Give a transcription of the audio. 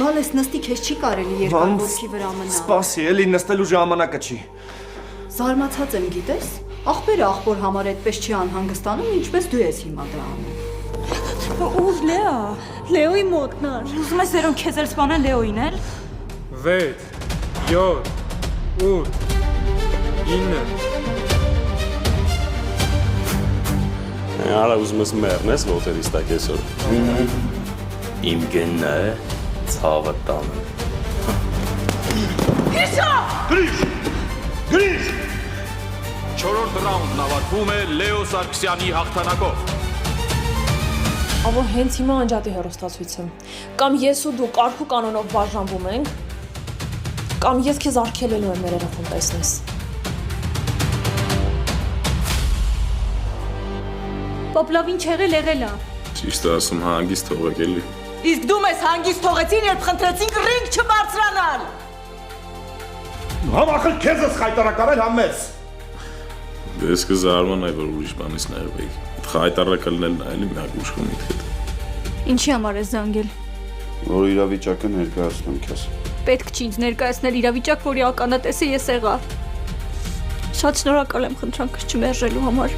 Բալես նստի քեզ չի կարելի երկար ոտքի վրա մնալ։ Սպասի, էլի նստելու ժամանակը չի։ Զարմացած եմ, գիտես։ Աղբերը աղբոր համար այդպես չի անհանգստանում, ինչպես դու ես հիմա դա անում։ Ուր Լեա։ Լեոյի մոտն ար։ Ուզում ես երոն քեզ էլ սպանեն Լեոյին էլ։ 6, 7, 8, 9 Արա ուզում ես մեռնես ոտերից տակ այսօր։ Իմ գեննա է ցավը տանը։ Հիսա! Գրիշ! 4-րդ ռաունդն ավարտվում է Լեո Սարգսյանի հաղթանակով։ Ահա հենց հիմա անջատի հեռուստացույցը։ Կամ ես ու դու կարգու կանոնով բաժանվում ենք, կամ ես քեզ արգելելու եմ մեր երախոն տեսնես։ Պապլավին չեղել եղել է։ Ճիշտ ասում հանգիստ թողեք էլի։ Իսկ դու մեզ հանգիստ թողեցին, երբ խնդրեցինք ռինգ չբարձրանալ։ Համախել քեզ ես խայտարակարել համես։ Ես կզարմանայի, որ ուրիշ բանից ներվեի։ Խայտարակը լինելն էլի միակ ուժը միտքդ։ Ինչի համար ես զանգել։ Որ իրավիճակը ներկայացնեմ քեզ։ Պետք չի ինձ ներկայացնել իրավիճակ, որի ականատեսը ես եղա։ Շատ շնորհակալ եմ խնդրանքս չմերժելու համար։